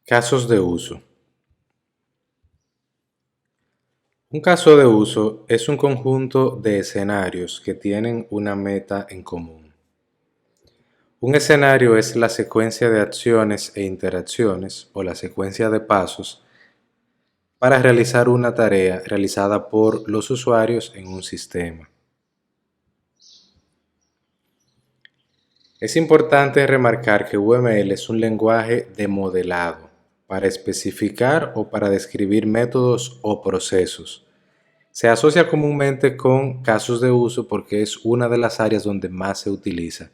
Casos de uso. Un caso de uso es un conjunto de escenarios que tienen una meta en común. Un escenario es la secuencia de acciones e interacciones o la secuencia de pasos para realizar una tarea realizada por los usuarios en un sistema. Es importante remarcar que UML es un lenguaje de modelado para especificar o para describir métodos o procesos. Se asocia comúnmente con casos de uso porque es una de las áreas donde más se utiliza,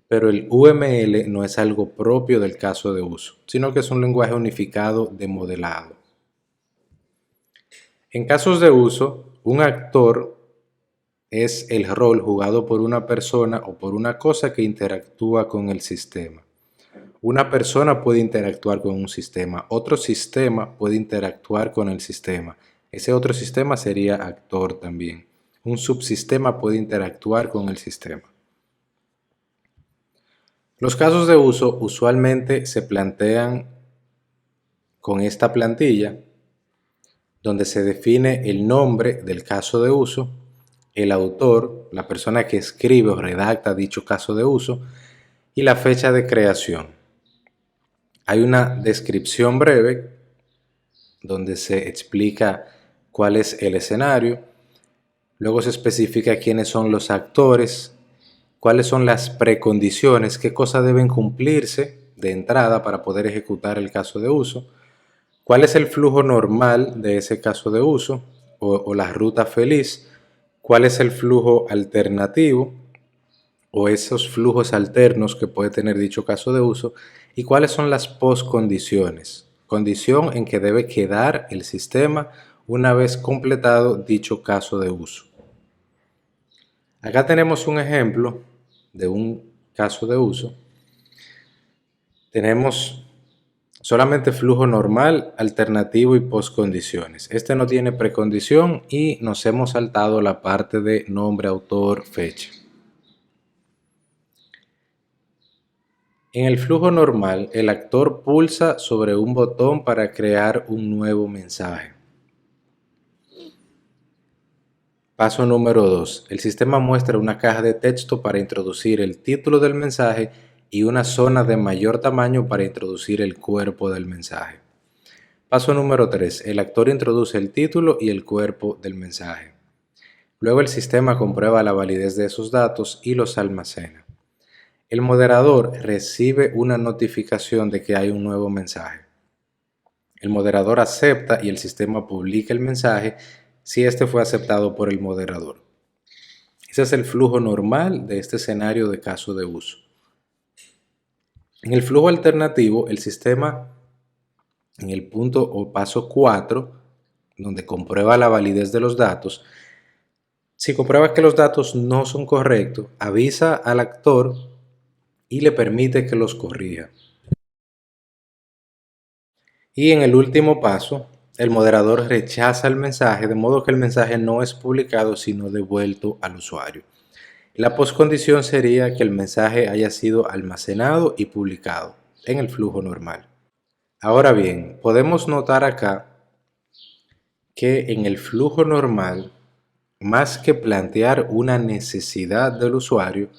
pero el UML no es algo propio del caso de uso, sino que es un lenguaje unificado de modelado. En casos de uso, un actor es el rol jugado por una persona o por una cosa que interactúa con el sistema. Una persona puede interactuar con un sistema, otro sistema puede interactuar con el sistema. Ese otro sistema sería actor también. Un subsistema puede interactuar con el sistema. Los casos de uso usualmente se plantean con esta plantilla, donde se define el nombre del caso de uso, el autor, la persona que escribe o redacta dicho caso de uso, y la fecha de creación. Hay una descripción breve donde se explica cuál es el escenario, luego se especifica quiénes son los actores, cuáles son las precondiciones, qué cosas deben cumplirse de entrada para poder ejecutar el caso de uso, cuál es el flujo normal de ese caso de uso o la ruta feliz, cuál es el flujo alternativo o esos flujos alternos que puede tener dicho caso de uso y cuáles son las postcondiciones, condición en que debe quedar el sistema una vez completado dicho caso de uso. Acá tenemos un ejemplo de un caso de uso. Tenemos solamente flujo normal, alternativo y postcondiciones. Este no tiene precondición y nos hemos saltado la parte de nombre, autor, fecha. En el flujo normal, el actor pulsa sobre un botón para crear un nuevo mensaje. Paso número 2. El sistema muestra una caja de texto para introducir el título del mensaje y una zona de mayor tamaño para introducir el cuerpo del mensaje. Paso número 3. El actor introduce el título y el cuerpo del mensaje. Luego el sistema comprueba la validez de esos datos y los almacena. El moderador recibe una notificación de que hay un nuevo mensaje. El moderador acepta y el sistema publica el mensaje si este fue aceptado por el moderador. Ese es el flujo normal de este escenario de caso de uso. En el flujo alternativo, el sistema, en el punto o paso 4, donde comprueba la validez de los datos, si comprueba que los datos no son correctos, avisa al actor y le permite que los corrija. Y en el último paso, el moderador rechaza el mensaje, de modo que el mensaje no es publicado sino devuelto al usuario. La postcondición sería que el mensaje haya sido almacenado y publicado en el flujo normal. Ahora bien, podemos notar acá que en el flujo normal, más que plantear una necesidad del usuario,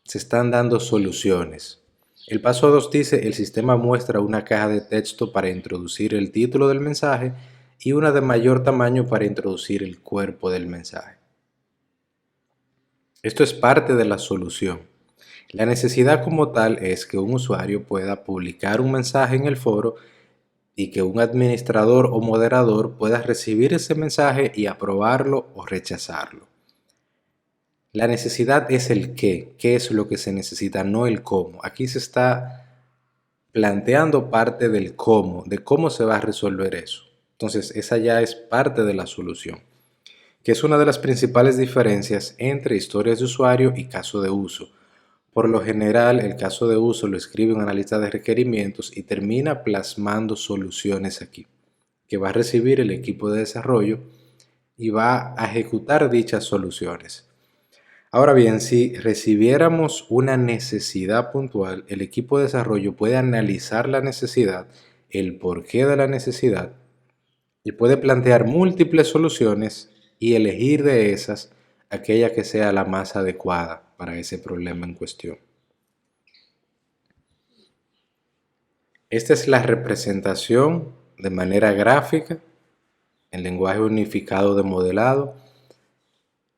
se están dando soluciones. El paso 2 dice: el sistema muestra una caja de texto para introducir el título del mensaje y una de mayor tamaño para introducir el cuerpo del mensaje. Esto es parte de la solución. La necesidad como tal es que un usuario pueda publicar un mensaje en el foro y que un administrador o moderador pueda recibir ese mensaje y aprobarlo o rechazarlo. La necesidad es el qué es lo que se necesita, no el cómo. Aquí se está planteando parte del cómo, de cómo se va a resolver eso. Entonces, esa ya es parte de la solución, que es una de las principales diferencias entre historias de usuario y caso de uso. Por lo general, el caso de uso lo escribe un analista de requerimientos y termina plasmando soluciones aquí, que va a recibir el equipo de desarrollo y va a ejecutar dichas soluciones. Ahora bien, si recibiéramos una necesidad puntual, el equipo de desarrollo puede analizar la necesidad, el porqué de la necesidad, y puede plantear múltiples soluciones y elegir de esas aquella que sea la más adecuada para ese problema en cuestión. Esta es la representación de manera gráfica, en lenguaje unificado de modelado,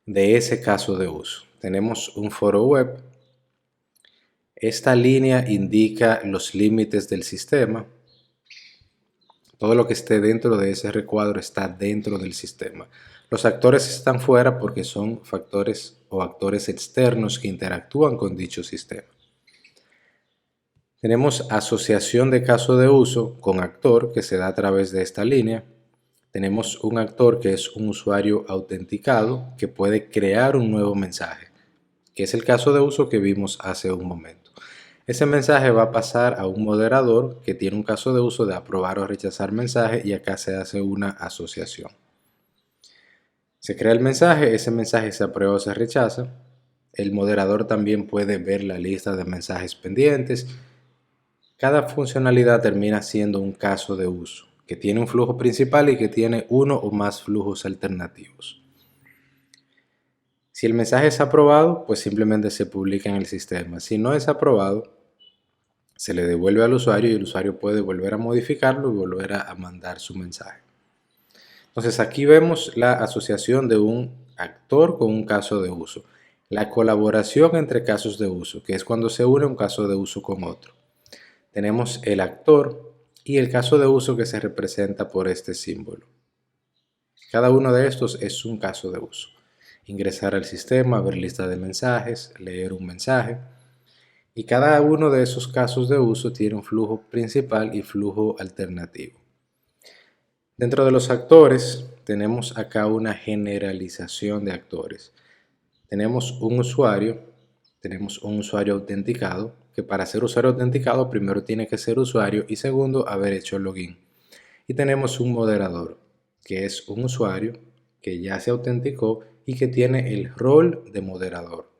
de ese caso de uso. Tenemos un foro web. Esta línea indica los límites del sistema. Todo lo que esté dentro de ese recuadro está dentro del sistema. Los actores están fuera porque son factores o actores externos que interactúan con dicho sistema. Tenemos asociación de caso de uso con actor que se da a través de esta línea. Tenemos un actor que es un usuario autenticado que puede crear un nuevo mensaje, que es el caso de uso que vimos hace un momento. Ese mensaje va a pasar a un moderador que tiene un caso de uso de aprobar o rechazar mensaje y acá se hace una asociación. Se crea el mensaje, ese mensaje se aprueba o se rechaza. El moderador también puede ver la lista de mensajes pendientes. Cada funcionalidad termina siendo un caso de uso, que tiene un flujo principal y que tiene uno o más flujos alternativos. Si el mensaje es aprobado, pues simplemente se publica en el sistema. Si no es aprobado, se le devuelve al usuario y el usuario puede volver a modificarlo y volver a mandar su mensaje. Entonces aquí vemos la asociación de un actor con un caso de uso. La colaboración entre casos de uso, que es cuando se une un caso de uso con otro. Tenemos el actor y el caso de uso que se representa por este símbolo. Cada uno de estos es un caso de uso. Ingresar al sistema, ver lista de mensajes, leer un mensaje. Y cada uno de esos casos de uso tiene un flujo principal y flujo alternativo. Dentro de los actores tenemos acá una generalización de actores. Tenemos un usuario autenticado, que para ser usuario autenticado primero tiene que ser usuario y segundo haber hecho login. Y tenemos un moderador, que es un usuario que ya se autenticó y que tiene el rol de moderador.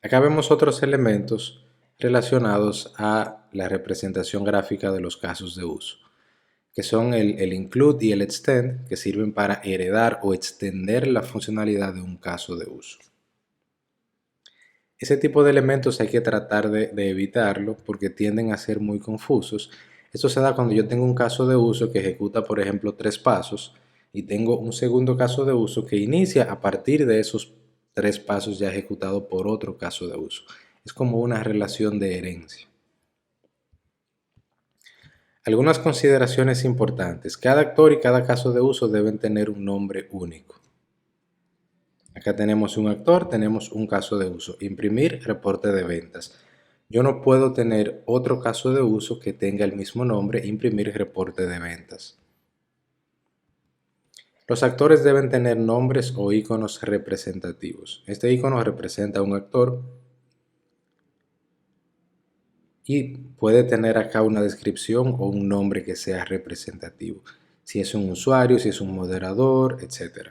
Acá vemos otros elementos relacionados a la representación gráfica de los casos de uso, que son el include y el extend, que sirven para heredar o extender la funcionalidad de un caso de uso. Ese tipo de elementos hay que tratar de evitarlo porque tienden a ser muy confusos. Esto se da cuando yo tengo un caso de uso que ejecuta, por ejemplo, 3 pasos y tengo un segundo caso de uso que inicia a partir de esos 3 pasos ya ejecutados por otro caso de uso. Es como una relación de herencia. Algunas consideraciones importantes. Cada actor y cada caso de uso deben tener un nombre único. Acá tenemos un actor, tenemos un caso de uso. Imprimir reporte de ventas. Yo no puedo tener otro caso de uso que tenga el mismo nombre, imprimir reporte de ventas. Los actores deben tener nombres o iconos representativos. Este icono representa a un actor y puede tener acá una descripción o un nombre que sea representativo. Si es un usuario, si es un moderador, etc.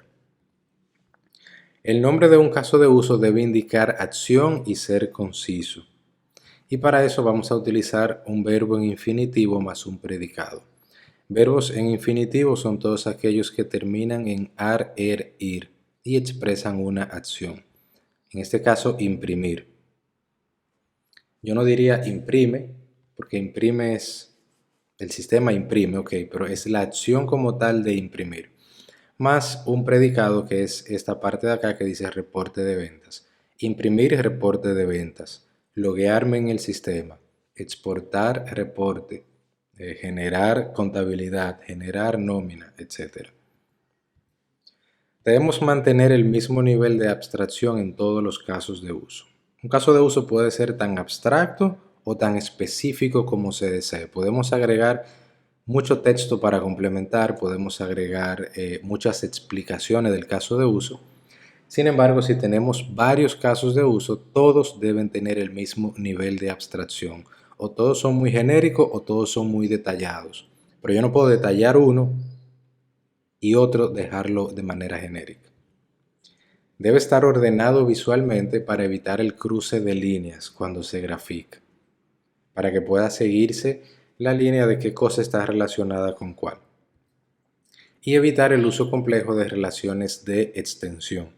El nombre de un caso de uso debe indicar acción y ser conciso. Y para eso vamos a utilizar un verbo en infinitivo más un predicado. Verbos en infinitivo son todos aquellos que terminan en ar, er, ir y expresan una acción. En este caso, imprimir. Yo no diría imprime, porque imprime es, el sistema imprime, ok, pero es la acción como tal de imprimir. Más un predicado que es esta parte de acá que dice reporte de ventas. Imprimir reporte de ventas. Loguearme en el sistema. Exportar reporte. Generar contabilidad. Generar nómina, etc. Debemos mantener el mismo nivel de abstracción en todos los casos de uso. Un caso de uso puede ser tan abstracto o tan específico como se desee. Podemos agregar mucho texto para complementar, podemos agregar muchas explicaciones del caso de uso. Sin embargo, si tenemos varios casos de uso, todos deben tener el mismo nivel de abstracción. O todos son muy genéricos o todos son muy detallados. Pero yo no puedo detallar uno y otro dejarlo de manera genérica. Debe estar ordenado visualmente para evitar el cruce de líneas cuando se grafica, para que pueda seguirse la línea de qué cosa está relacionada con cuál. Y evitar el uso complejo de relaciones de extensión.